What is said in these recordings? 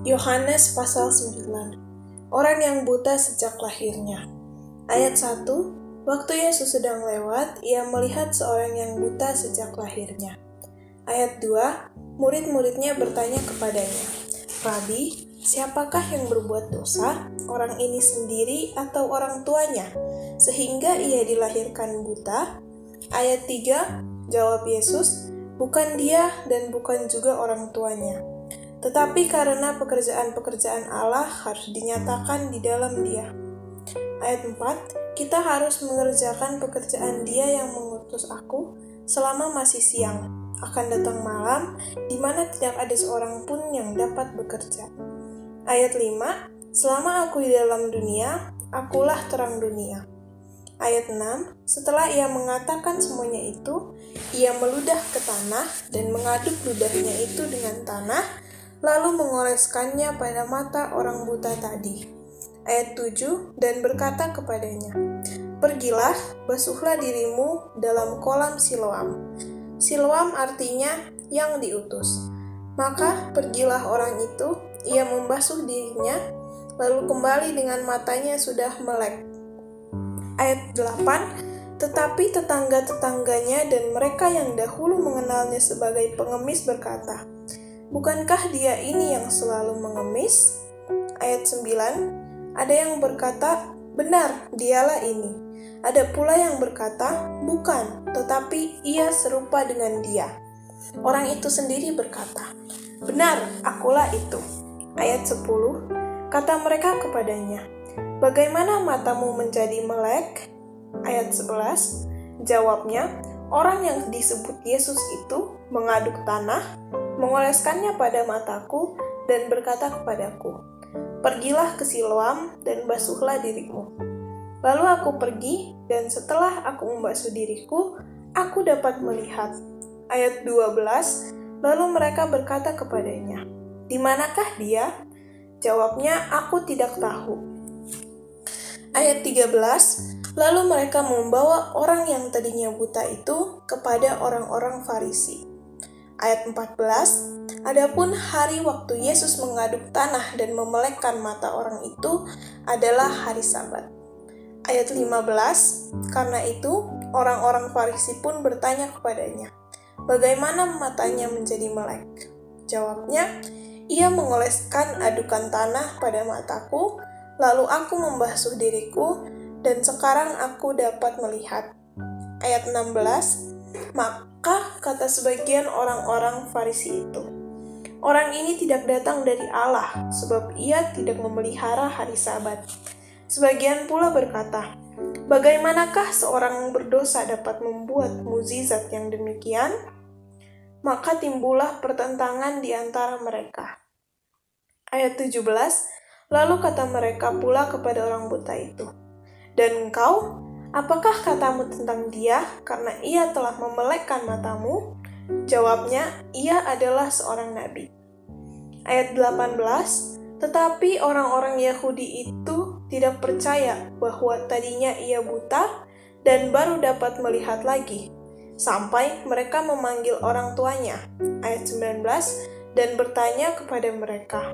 Yohanes pasal 9. Orang yang buta sejak lahirnya. Ayat 1. Waktu Yesus sedang lewat, ia melihat seorang yang buta sejak lahirnya. Ayat 2. Murid-muridnya bertanya kepadanya, Rabi, siapakah yang berbuat dosa, orang ini sendiri atau orang tuanya, sehingga ia dilahirkan buta? Ayat 3. Jawab Yesus, bukan dia dan bukan juga orang tuanya. Tetapi karena pekerjaan-pekerjaan Allah harus dinyatakan di dalam dia. Ayat 4, kita harus mengerjakan pekerjaan dia yang mengutus aku selama masih siang. Akan datang malam, di mana tidak ada seorang pun yang dapat bekerja. Ayat 5, selama aku di dalam dunia, akulah terang dunia. Ayat 6, setelah ia mengatakan semuanya itu, ia meludah ke tanah dan mengaduk ludahnya itu dengan tanah, lalu mengoleskannya pada mata orang buta tadi. Ayat 7, dan berkata kepadanya, pergilah, basuhlah dirimu dalam kolam Siloam. Siloam artinya yang diutus. Maka pergilah orang itu, ia membasuh dirinya, lalu kembali dengan matanya sudah melek. Ayat 8, tetapi tetangga-tetangganya dan mereka yang dahulu mengenalnya sebagai pengemis berkata, bukankah dia ini yang selalu mengemis? Ayat 9, ada yang berkata, benar, dialah ini. Ada pula yang berkata, bukan, tetapi ia serupa dengan dia. Orang itu sendiri berkata, benar, akulah itu. Ayat 10, kata mereka kepadanya, bagaimana matamu menjadi melek? Ayat 11, jawabnya, orang yang disebut Yesus itu mengaduk tanah, mengoleskannya pada mataku, dan berkata kepadaku, pergilah ke Siloam dan basuhlah dirimu. Lalu aku pergi, dan setelah aku membasuh diriku, aku dapat melihat. Ayat 12, lalu mereka berkata kepadanya, di manakah dia? Jawabnya, aku tidak tahu. Ayat 13, lalu mereka membawa orang yang tadinya buta itu kepada orang-orang Farisi. Ayat 14, adapun hari waktu Yesus mengaduk tanah dan memelekkan mata orang itu adalah hari Sabat. Ayat 15, karena itu orang-orang Farisi pun bertanya kepadanya, bagaimana matanya menjadi melek? Jawabnya, ia mengoleskan adukan tanah pada mataku, lalu aku membasuh diriku, dan sekarang aku dapat melihat. Ayat 16, maka kata sebagian orang-orang Farisi itu, orang ini tidak datang dari Allah, sebab ia tidak memelihara hari Sabat. Sebagian pula berkata, bagaimanakah seorang berdosa dapat membuat mukjizat yang demikian? Maka timbullah pertentangan di antara mereka. Ayat 17, lalu kata mereka pula kepada orang buta itu, dan engkau, apakah katamu tentang dia karena ia telah memelekkan matamu? Jawabnya, ia adalah seorang nabi. Ayat 18, tetapi orang-orang Yahudi itu tidak percaya bahwa tadinya ia buta dan baru dapat melihat lagi, sampai mereka memanggil orang tuanya. Ayat 19, dan bertanya kepada mereka,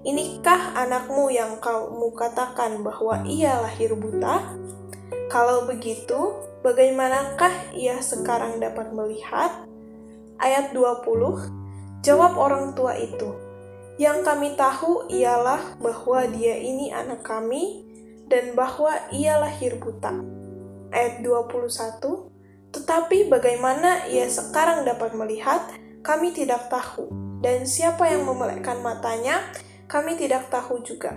inikah anakmu yang kamu katakan bahwa ia lahir buta? Kalau begitu, bagaimanakah ia sekarang dapat melihat? Ayat 20, jawab orang tua itu, yang kami tahu ialah bahwa dia ini anak kami dan bahwa ia lahir buta. Ayat 21, tetapi bagaimana ia sekarang dapat melihat, kami tidak tahu, dan siapa yang memelekkan matanya, kami tidak tahu juga.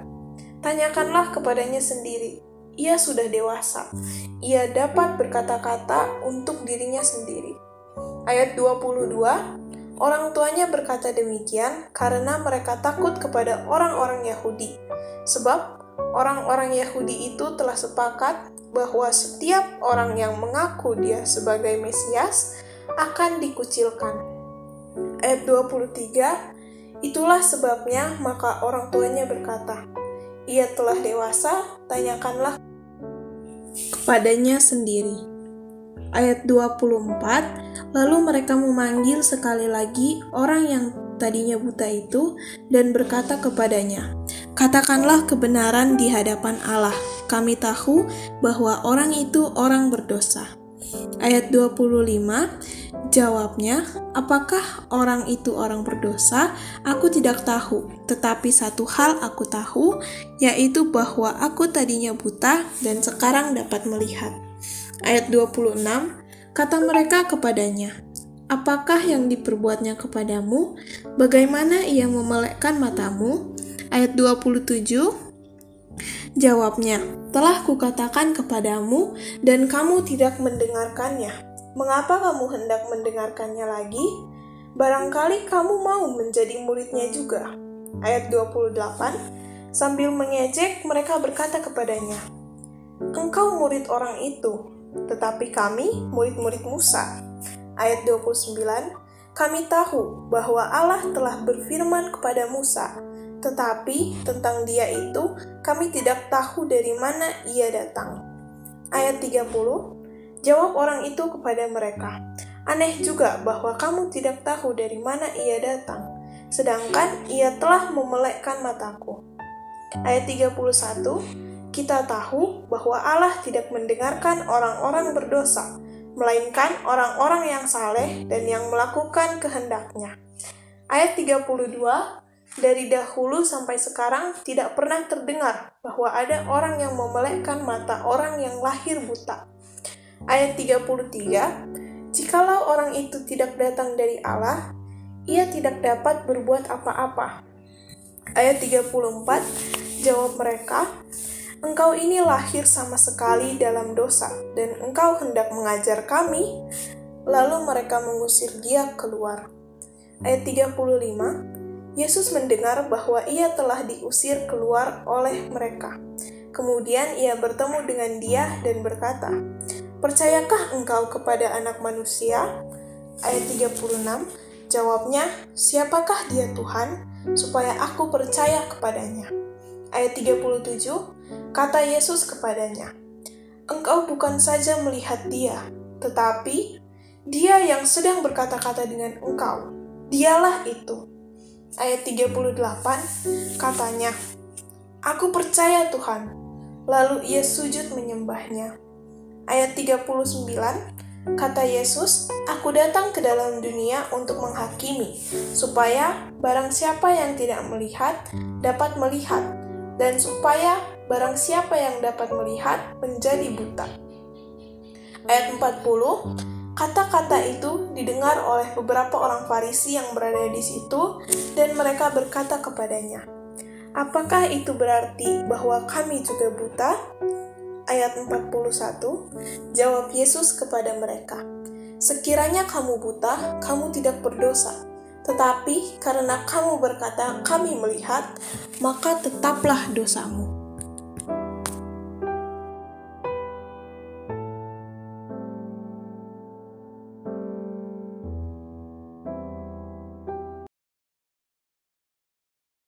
Tanyakanlah kepadanya sendiri, ia sudah dewasa, ia dapat berkata-kata untuk dirinya sendiri. Ayat 22, orang tuanya berkata demikian karena mereka takut kepada orang-orang Yahudi, sebab orang-orang Yahudi itu telah sepakat bahwa setiap orang yang mengaku dia sebagai Mesias akan dikucilkan. Ayat 23, itulah sebabnya maka orang tuanya berkata, ia telah dewasa, tanyakanlah kepadanya sendiri. Ayat 24, lalu mereka memanggil sekali lagi orang yang tadinya buta itu dan berkata kepadanya, "Katakanlah kebenaran di hadapan Allah. Kami tahu bahwa orang itu orang berdosa." Ayat 25, jawabnya, "Apakah orang itu orang berdosa? Aku tidak tahu, tetapi satu hal aku tahu, yaitu bahwa aku tadinya buta dan sekarang dapat melihat." Ayat 26, kata mereka kepadanya, "Apakah yang diperbuatnya kepadamu? Bagaimana ia memelekkan matamu?" Ayat 27, jawabnya, "Telah kukatakan kepadamu, dan kamu tidak mendengarkannya. Mengapa kamu hendak mendengarkannya lagi? Barangkali kamu mau menjadi muridnya juga." Ayat 28, sambil mengejek mereka berkata kepadanya, "Engkau murid orang itu, tetapi kami murid-murid Musa." Ayat 29, "Kami tahu bahwa Allah telah berfirman kepada Musa, tetapi tentang dia itu kami tidak tahu dari mana ia datang." Ayat 30, jawab orang itu kepada mereka, "Aneh juga bahwa kamu tidak tahu dari mana ia datang, sedangkan ia telah memelekkan mataku." Ayat 31, kita tahu bahwa Allah tidak mendengarkan orang-orang berdosa, melainkan orang-orang yang saleh dan yang melakukan kehendaknya. Ayat 32, dari dahulu sampai sekarang tidak pernah terdengar bahwa ada orang yang memelekkan mata orang yang lahir buta. Ayat 33, jikalau orang itu tidak datang dari Allah, ia tidak dapat berbuat apa-apa. Ayat 34, jawab mereka, "Engkau ini lahir sama sekali dalam dosa, dan engkau hendak mengajar kami?" Lalu mereka mengusir dia keluar. Ayat 35, Yesus mendengar bahwa ia telah diusir keluar oleh mereka. Kemudian ia bertemu dengan dia dan berkata, "Percayakah engkau kepada Anak Manusia?" Ayat 36, jawabnya, "Siapakah dia Tuhan, supaya aku percaya kepadanya?" Ayat 37, kata Yesus kepadanya, "Engkau bukan saja melihat dia, tetapi dia yang sedang berkata-kata dengan engkau, dialah itu." Ayat 38, katanya, "Aku percaya Tuhan." Lalu ia sujud menyembahnya. Ayat 39, kata Yesus, "Aku datang ke dalam dunia untuk menghakimi, supaya barang siapa yang tidak melihat, dapat melihat, dan supaya barang siapa yang dapat melihat, menjadi buta." Ayat 40, kata-kata itu didengar oleh beberapa orang Farisi yang berada di situ, dan mereka berkata kepadanya, "Apakah itu berarti bahwa kami juga buta?" Ayat 41, jawab Yesus kepada mereka, "Sekiranya kamu buta, kamu tidak berdosa. Tetapi karena kamu berkata, 'Kami melihat,' maka tetaplah dosamu."